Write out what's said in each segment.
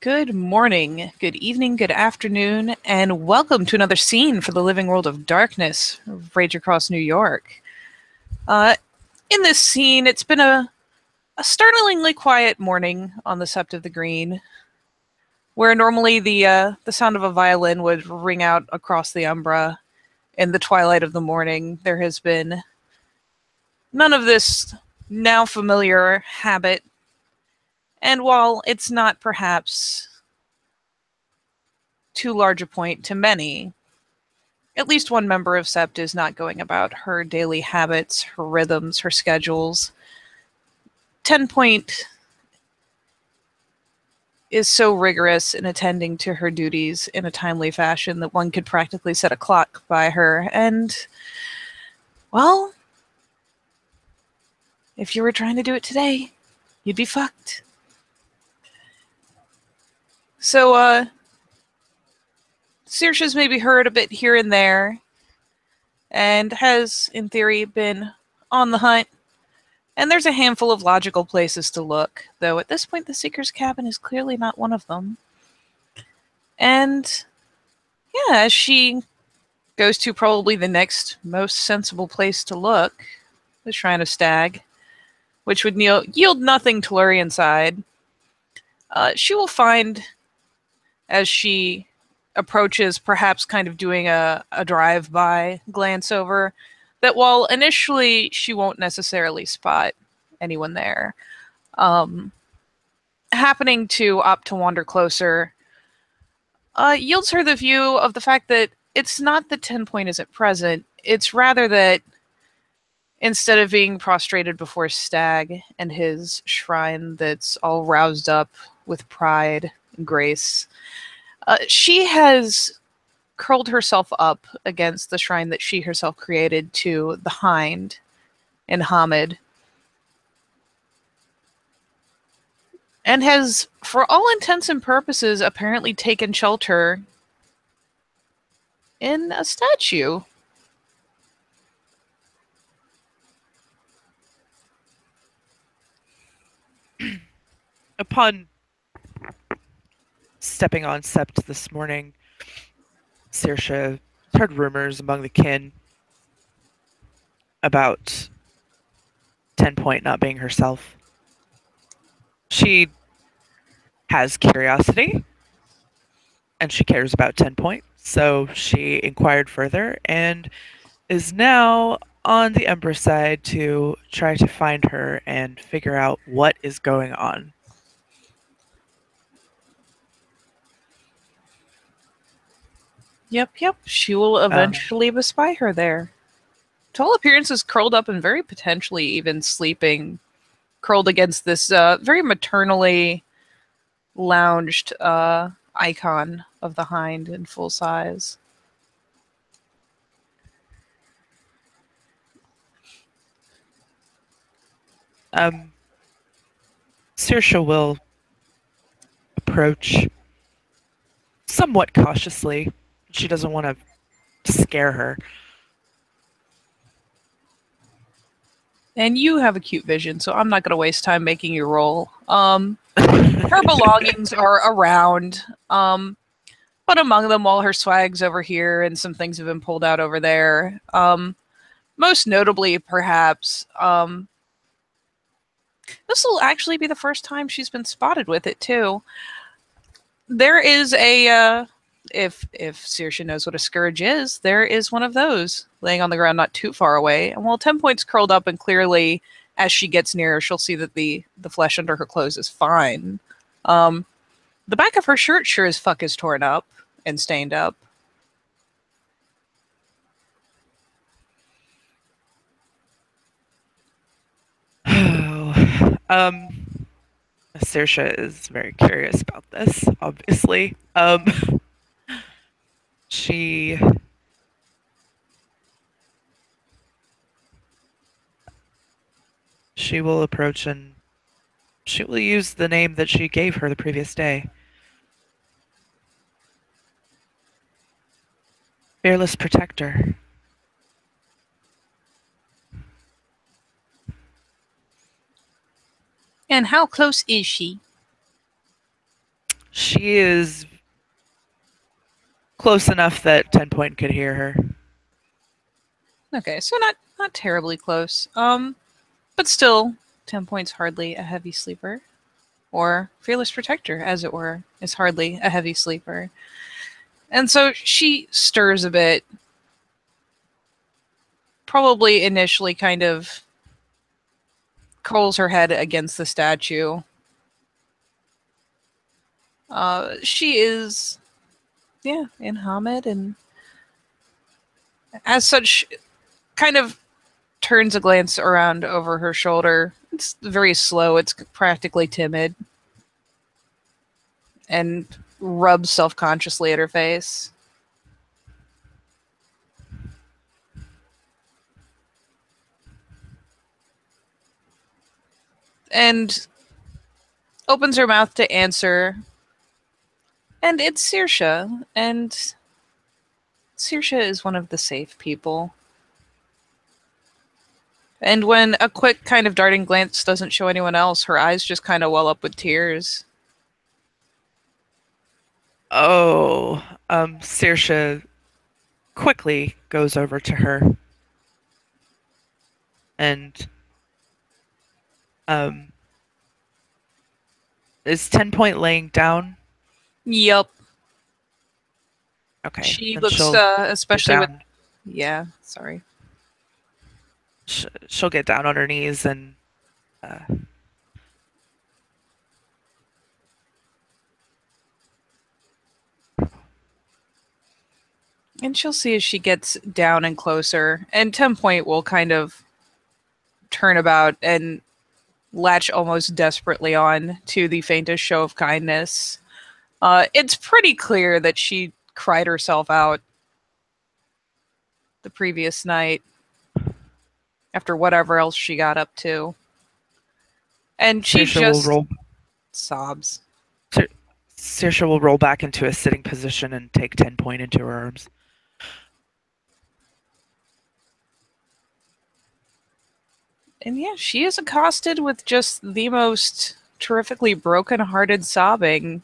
Good morning, good evening, good afternoon, and welcome to another scene for the living world of darkness, Rage Across New York. In this scene, it's been a startlingly quiet morning on the Sept of the Green, where normally the sound of a violin would ring out across the umbra in the twilight of the morning. There has been none of this now familiar habit, and while it's not perhaps too large a point to many, at least one member of Sept is not going about her daily habits, her rhythms, her schedules. 10 Point is so rigorous in attending to her duties in a timely fashion that one could practically set a clock by her. And, well, if you were trying to do it today, you'd be fucked. So, Saoirse's maybe heard a bit here and there, and has, in theory, been on the hunt. And there's a handful of logical places to look, though at this point the Seeker's Cabin is clearly not one of them. And, yeah, as she goes to probably the next most sensible place to look, the Shrine of Stag, which would yield nothing to Luri inside, she will find, as she approaches, perhaps kind of doing a drive-by glance over, that while initially she won't necessarily spot anyone there, happening to opt to wander closer yields her the view of the fact that it's not that 10 Point isn't present, it's rather that instead of being prostrated before Stag and his shrine that's all roused up with pride and grace, she has curled herself up against the shrine that she herself created to the Hind in Hamid, and has, for all intents and purposes, apparently taken shelter in a statue. Upon stepping on Sept this morning, Saoirse heard rumors among the kin about 10 Point not being herself. She has curiosity, and she cares about 10 Point, so she inquired further and is now on the Umbra side to try to find her and figure out what is going on. Yep. She will eventually spy her there. To all appearances, curled up and very potentially even sleeping, curled against this very maternally lounged icon of the Hind in full size. Saoirse will approach somewhat cautiously. She doesn't want to scare her. And you have a cute vision, so I'm not going to waste time making you roll. Her belongings are around, but among them, all her swag's over here, and some things have been pulled out over there. Most notably, perhaps, this will actually be the first time she's been spotted with it, too. There is a, if Saoirse knows what a scourge is, there is one of those laying on the ground not too far away. And while 10 Point's curled up, and clearly, as she gets nearer, she'll see that the flesh under her clothes is fine. The back of her shirt sure as fuck is torn up and stained up. Saoirse is very curious about this, obviously. She will approach and she will use the name that she gave her the previous day. Fearless Protector. And how close is she? She is close enough that 10 Point could hear her. Okay, so not terribly close. But still, 10 Point's hardly a heavy sleeper. Or Fearless Protector, as it were, is hardly a heavy sleeper. And so she stirs a bit, probably initially kind of curls her head against the statue. She is, yeah, in Hamid, and as such, kind of turns a glance around over her shoulder. It's very slow, it's practically timid, and rubs self consciously at her face. And opens her mouth to answer. And it's Saoirse, and Saoirse is one of the safe people. And when a quick kind of darting glance doesn't show anyone else, her eyes just kind of well up with tears. Oh, Saoirse quickly goes over to her and um, is 10 Point laying down? Yup. Okay, She then looks, she'll get especially with. down. Yeah, sorry. She'll get down on her knees and uh, And she'll see as she gets down and closer. And 10 Point will kind of turn about and latch almost desperately on to the faintest show of kindness. It's pretty clear that she cried herself out the previous night after whatever else she got up to. And she Saoirse will just roll. sobs. Saoirse will roll back into a sitting position and take 10 Point into her arms. And yeah, she is accosted with just the most terrifically broken-hearted sobbing.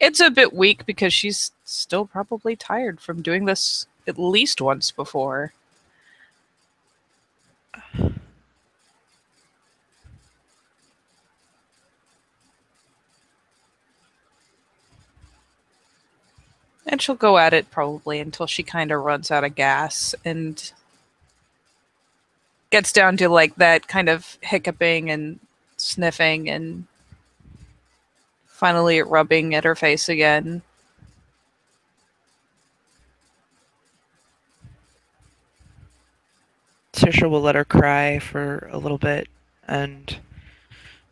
It's a bit weak because she's still probably tired from doing this at least once before. And she'll go at it probably until she kind of runs out of gas and gets down to like that kind of hiccuping and sniffing and finally rubbing at her face again. Saoirse will let her cry for a little bit, and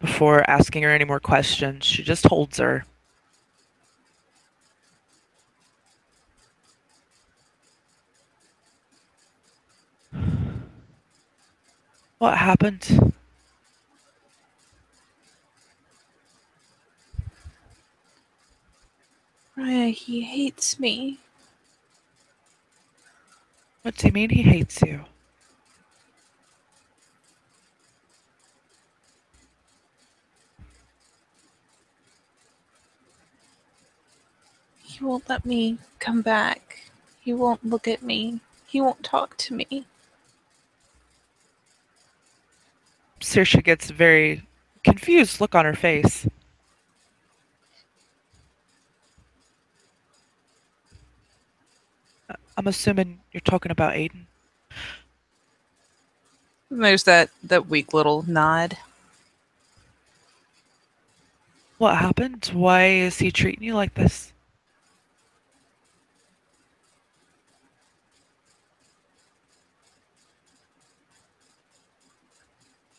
before asking her any more questions, she just holds her. What happened? Raya, he hates me. What do you mean he hates you? He won't let me come back. He won't look at me. He won't talk to me. Saoirse gets a very confused look on her face. I'm assuming you're talking about Aiden. And there's that weak little nod. What happened? Why is he treating you like this?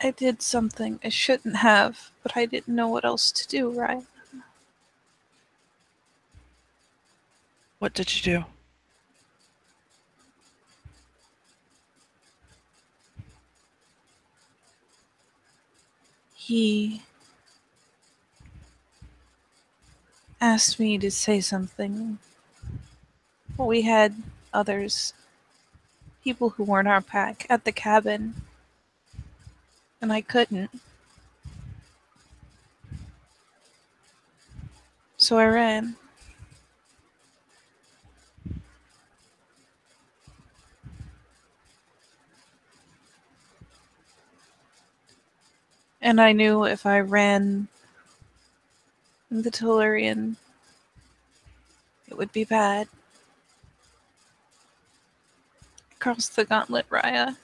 I did something I shouldn't have, but I didn't know what else to do, right? What did you do? He asked me to say something. We had others, people who weren't our pack, at the cabin, and I couldn't. So I ran. And I knew if I ran the Tellurian, it would be bad. Cross the gauntlet, Raya.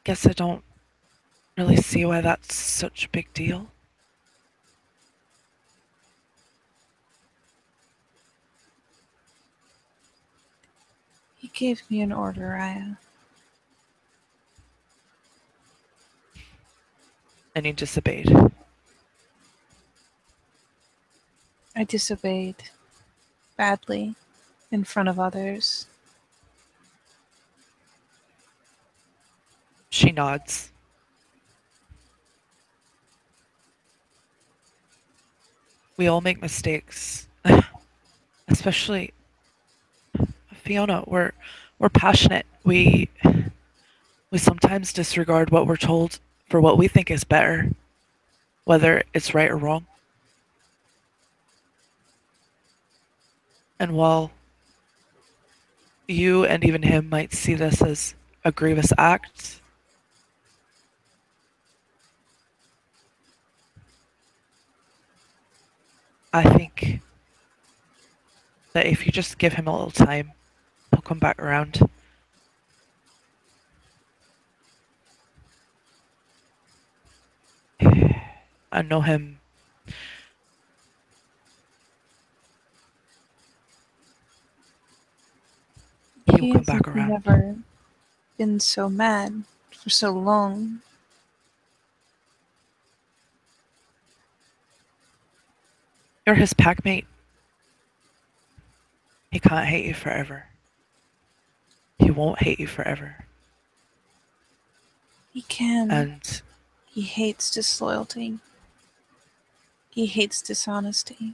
Guess I don't really see why that's such a big deal. He gave me an order, Raya. And he disobeyed. I disobeyed badly in front of others. She nods. We all make mistakes. Especially Fiona. We're passionate. We sometimes disregard what we're told for what we think is better, whether it's right or wrong. And while you and even him might see this as a grievous act, I think that if you just give him a little time, he'll come back around. I know him. He will He come back hasn't around. never been so mad for so long. You're his packmate. He can't hate you forever. He won't hate you forever. He can. And He hates disloyalty. He hates dishonesty.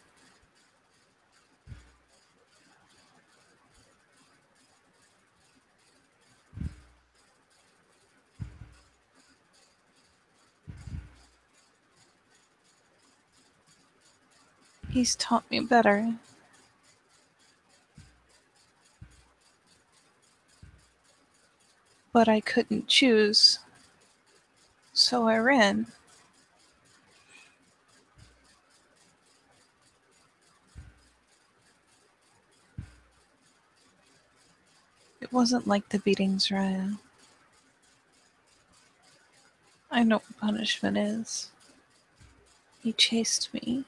He's taught me better. But I couldn't choose. So I ran. It wasn't like the beatings, Raya. I know what punishment is. He chased me.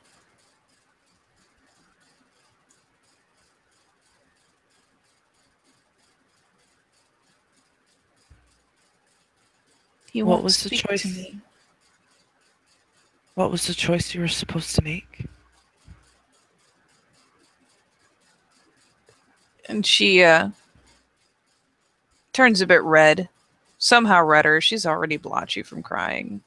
He what won't was the speak to choice? me. What was the choice you were supposed to make? And she turns a bit red. Somehow redder. She's already blotchy from crying.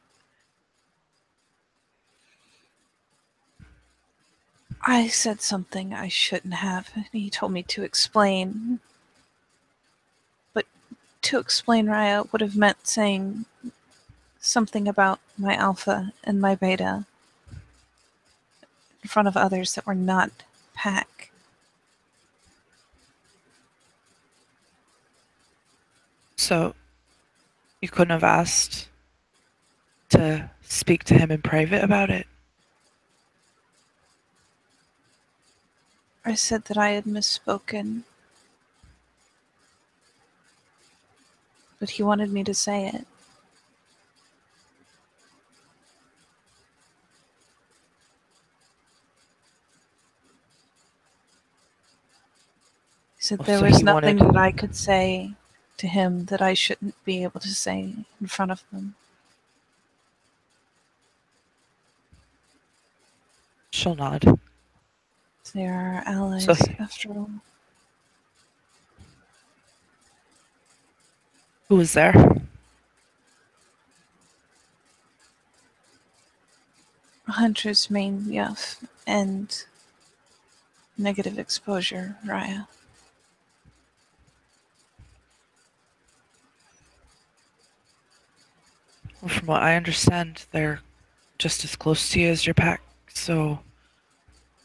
I said something I shouldn't have, and he told me to explain. But to explain Raya would have meant saying something about my alpha and my beta in front of others that were not pack. So you couldn't have asked to speak to him in private about it? I said that I had misspoken, but he wanted me to say it. He said there So was he nothing wanted. that I could say to him that I shouldn't be able to say in front of them. She'll nod. They are our allies, So after all. who was there? Hunters mean, yes, and negative exposure, Raya. Well, from what I understand, they're just as close to you as your pack, so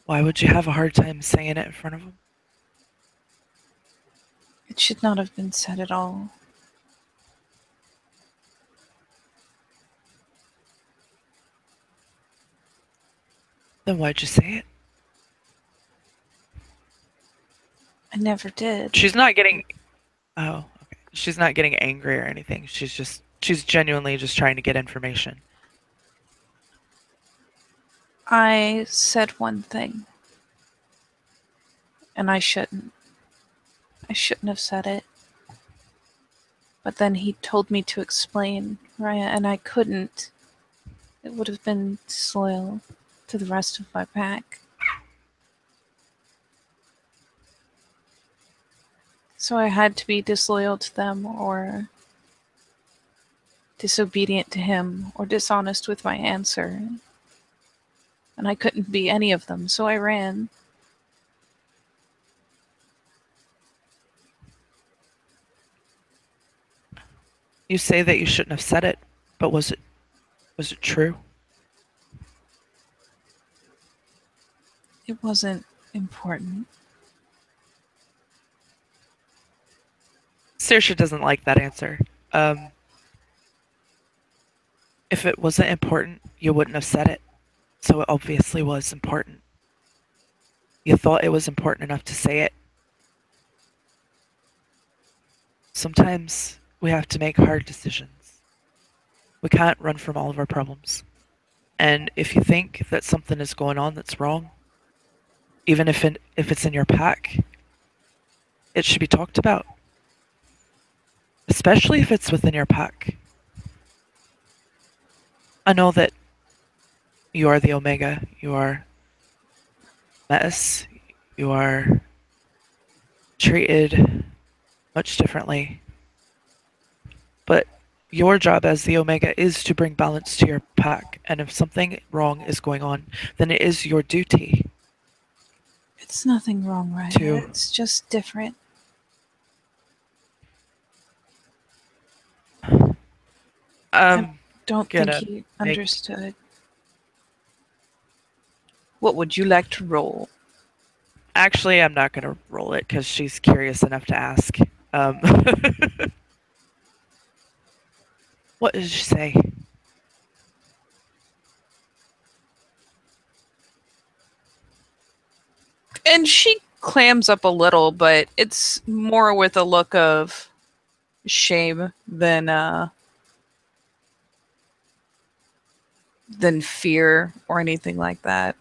why would you have a hard time saying it in front of them? It should not have been said at all. Then why'd you say it? I never did. She's not getting. Oh, okay. She's not getting angry or anything. She's genuinely just trying to get information. I said one thing, and I shouldn't. I shouldn't have said it. But then he told me to explain, Raya, and I couldn't. It would have been disloyal to the rest of my pack. So I had to be disloyal to them, or disobedient to him, or dishonest with my answer. And I couldn't be any of them, so I ran. You say that you shouldn't have said it, but was it true? It wasn't important. Saoirse doesn't like that answer. If it wasn't important, you wouldn't have said it. So it obviously was important. You thought it was important enough to say it. Sometimes we have to make hard decisions. We can't run from all of our problems. And if you think that something is going on that's wrong, even if it's in your pack, it should be talked about. Especially if it's within your pack. I know that you are the Omega, you are Metis, you are treated much differently. But your job as the Omega is to bring balance to your pack, and if something wrong is going on, then it is your duty It's nothing wrong, Raya. to. It's just different. I don't think Gonna he make. understood. What would you like to roll? Actually, I'm not gonna roll it because she's curious enough to ask. Um, what did she say? And she clams up a little, but it's more with a look of shame than fear or anything like that.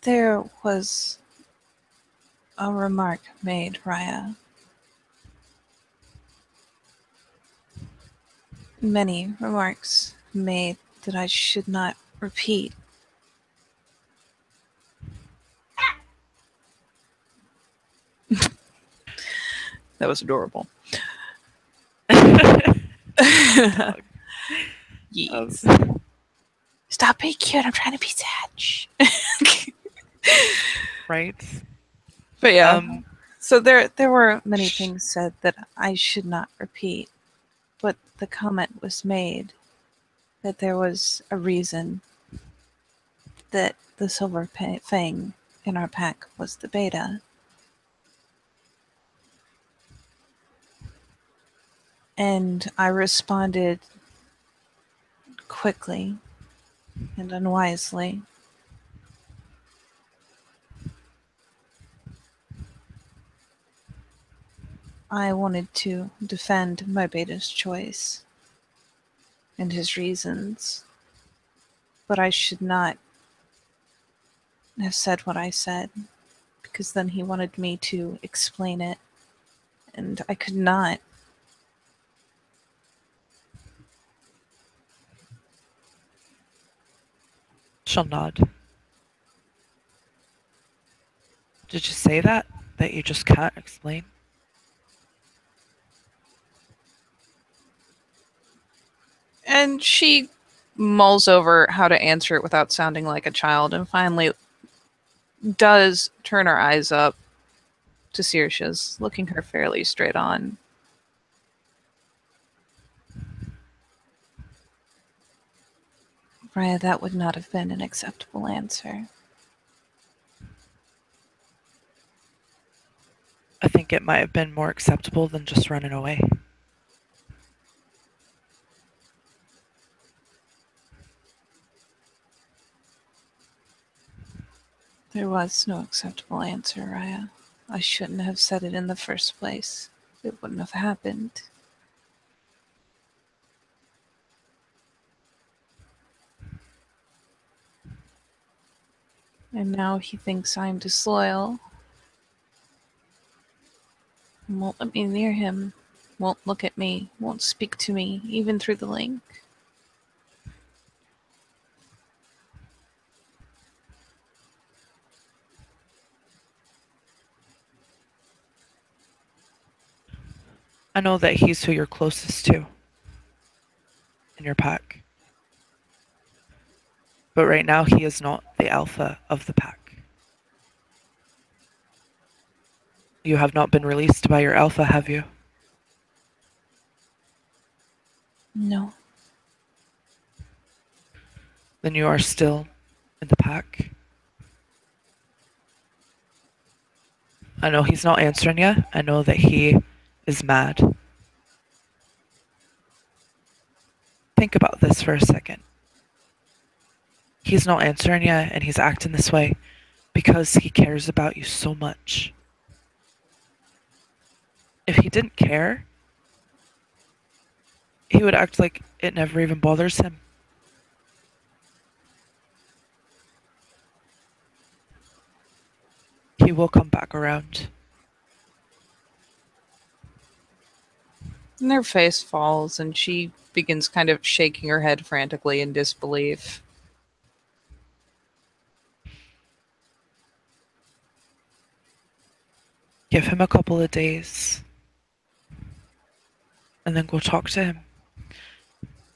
There was a remark made, Raya. Many remarks made that I should not repeat. That was adorable. Yes. Stop being cute. I'm trying to be sad. Right? But yeah. So there were many things said that I should not repeat. But the comment was made that there was a reason that the silver fang in our pack was the beta. And I responded quickly and unwisely. I wanted to defend my beta's choice and his reasons, but I should not have said what I said, because then he wanted me to explain it, and I could not. She'll nod. Did you say that? That you just can't explain? And she mulls over how to answer it without sounding like a child, and finally does turn her eyes up to Saoirse's, looking her fairly straight on. Raya, that would not have been an acceptable answer. I think it might have been more acceptable than just running away. There was no acceptable answer, Raya. I shouldn't have said it in the first place. It wouldn't have happened. And now he thinks I'm disloyal. And won't let me near him. Won't look at me. Won't speak to me, even through the link. I know that he's who you're closest to in your pack. But right now, he is not the alpha of the pack. You have not been released by your alpha, have you? No. Then you are still in the pack. I know he's not answering you. I know that he is mad. Think about this for a second. He's not answering you and he's acting this way because he cares about you so much. If he didn't care, he would act like it never even bothers him. He will come back around. And her face falls, and she begins kind of shaking her head frantically in disbelief. Give him a couple of days and then go talk to him.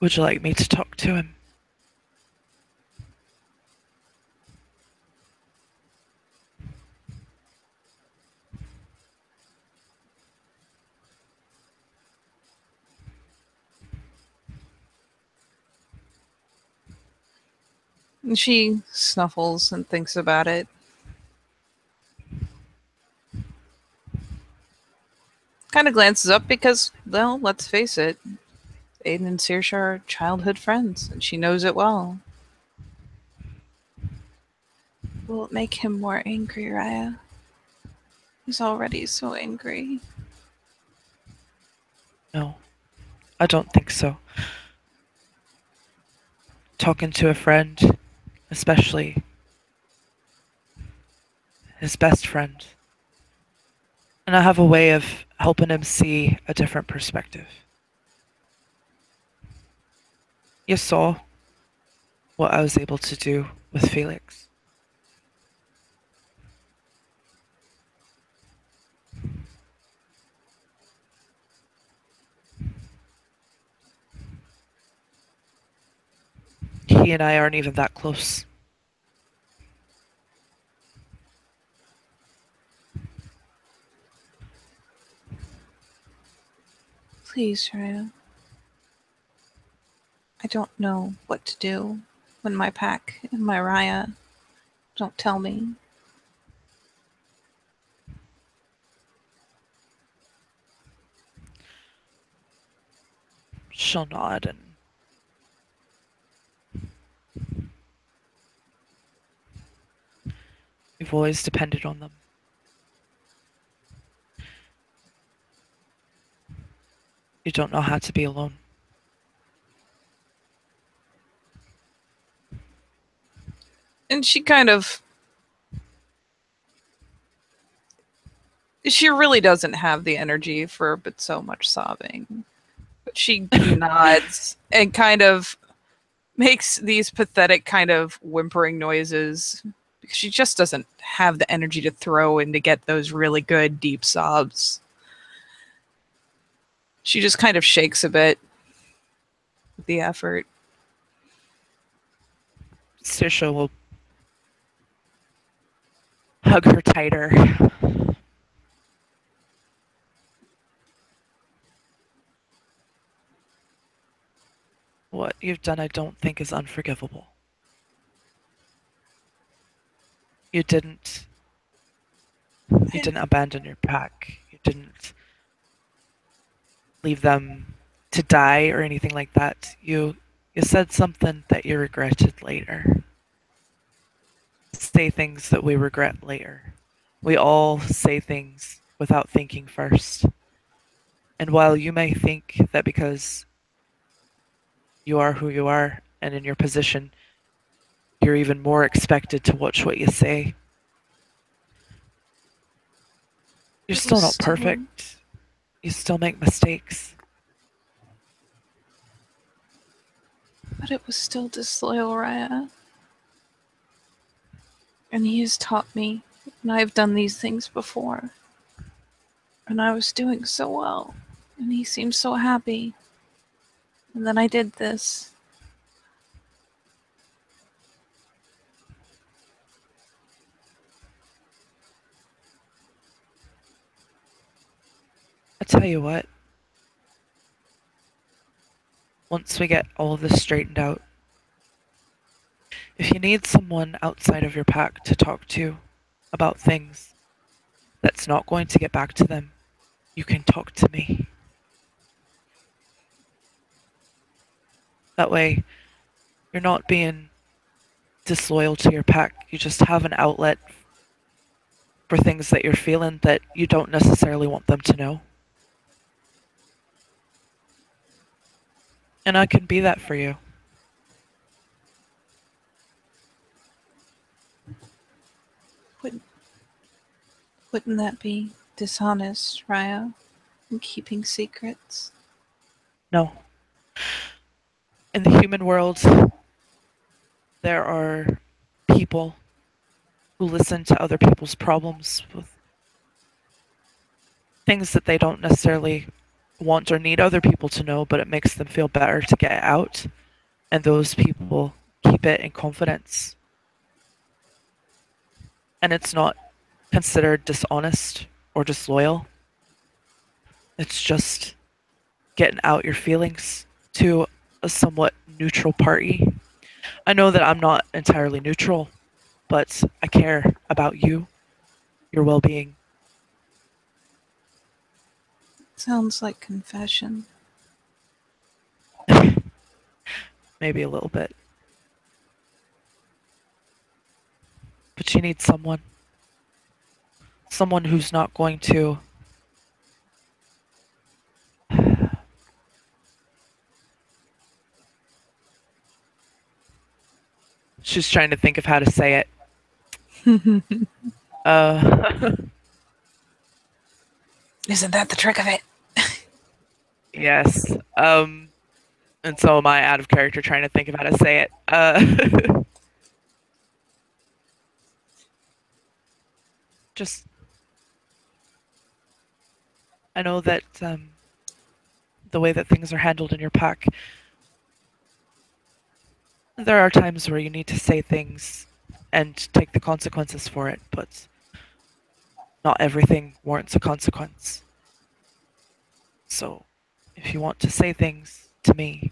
Would you like me to talk to him? And she snuffles and thinks about it. Kind of glances up because, well, let's face it, Aiden and Saoirse are childhood friends, and she knows it well. Will it make him more angry, Raya? He's already so angry. No, I don't think so. Talking to a friend, especially his best friend. And I have a way of helping him see a different perspective. You saw what I was able to do with Felix. He and I aren't even that close. Please, Raya. I don't know what to do when my pack and my Raya don't tell me. She'll nod and you've always depended on them. You don't know how to be alone. And she kind of. She really doesn't have the energy for but so much sobbing. But she nods and kind of makes these pathetic kind of whimpering noises because she just doesn't have the energy to throw in to get those really good deep sobs. She just kind of shakes a bit with the effort. Saoirse will hug her tighter. What you've done, I don't think, is unforgivable. You didn't abandon your pack. You didn't leave them to die or anything like that. You said something that you regretted later. Say things that we regret later. We all say things without thinking first. And while you may think that because you are who you are and in your position, you're even more expected to watch what you say, you're still not perfect. You still make mistakes. But it was still disloyal, Raya. And he has taught me, and I've done these things before. And I was doing so well, and he seemed so happy. And then I did this. I tell you what, once we get all of this straightened out, if you need someone outside of your pack to talk to about things that's not going to get back to them, you can talk to me. That way, you're not being disloyal to your pack. You just have an outlet for things that you're feeling that you don't necessarily want them to know. And I can be that for you. Wouldn't that be dishonest, Raya? In keeping secrets? No. In the human world, there are people who listen to other people's problems with things that they don't necessarily want or need other people to know, but it makes them feel better to get it out. And those people keep it in confidence. And it's not considered dishonest or disloyal. It's just getting out your feelings to a somewhat neutral party. I know that I'm not entirely neutral, but I care about you, your well being. Sounds like confession. Maybe a little bit. But you need someone. Someone who's not going to she's trying to think of how to say it. Isn't that the trick of it? Yes. And so am I, out of character, trying to think of how to say it. Just, I know that the way that things are handled in your pack, there are times where you need to say things and take the consequences for it, but not everything warrants a consequence. So, if you want to say things to me,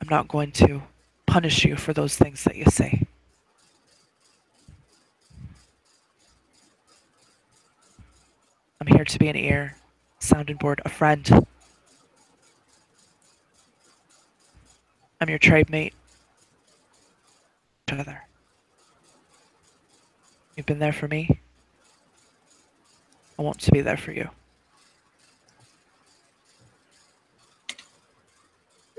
I'm not going to punish you for those things that you say. I'm here to be an ear, sounding board, a friend. I'm your tribe mate. Each other. You've been there for me. I want to be there for you.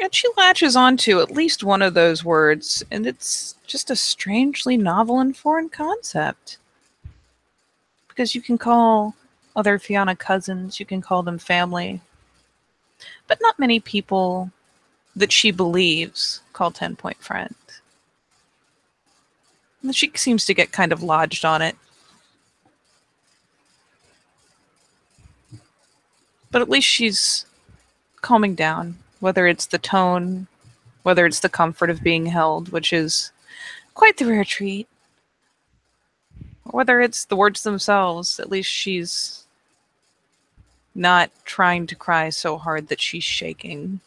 And she latches onto at least one of those words, and it's just a strangely novel and foreign concept. Because you can call other Fianna cousins, you can call them family, but not many people that she believes call 10-point friend. And she seems to get kind of lodged on it. But at least she's calming down, whether it's the tone, whether it's the comfort of being held, which is quite the rare treat, or whether it's the words themselves. At least she's not trying to cry so hard that she's shaking.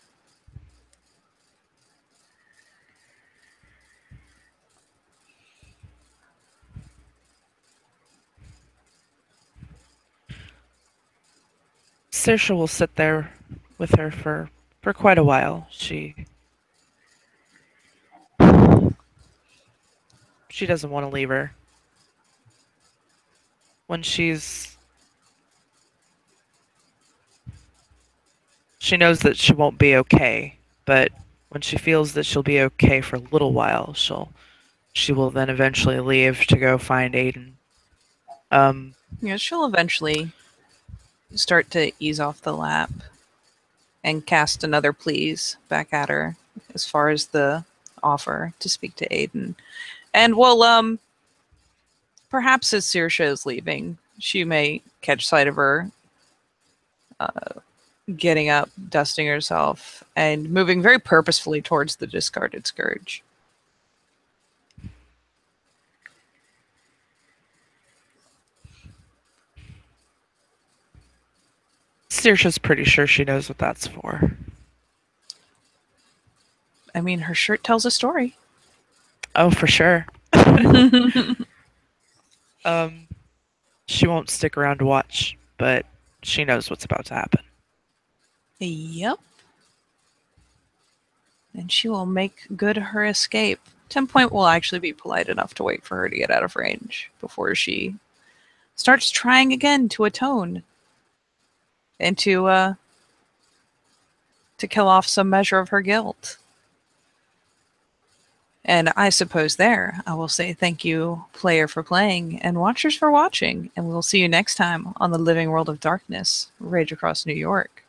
Saoirse will sit there with her for quite a while. She doesn't want to leave her. When she knows that she won't be okay, but when she feels that she'll be okay for a little while, she will then eventually leave to go find Aiden. Yeah, she'll eventually start to ease off the lap and cast another please back at her as far as the offer to speak to Aiden. And well, perhaps as Saoirse is leaving, she may catch sight of her getting up, dusting herself, and moving very purposefully towards the discarded scourge. Saoirse's pretty sure she knows what that's for. I mean, her shirt tells a story. Oh, for sure. She won't stick around to watch, but she knows what's about to happen. Yep. And she will make good her escape. 10-point will actually be polite enough to wait for her to get out of range before she starts trying again to atone and to kill off some measure of her guilt. And I suppose there, I will say thank you, player, for playing, and watchers for watching. And we'll see you next time on the Living World of Darkness, Rage Across New York.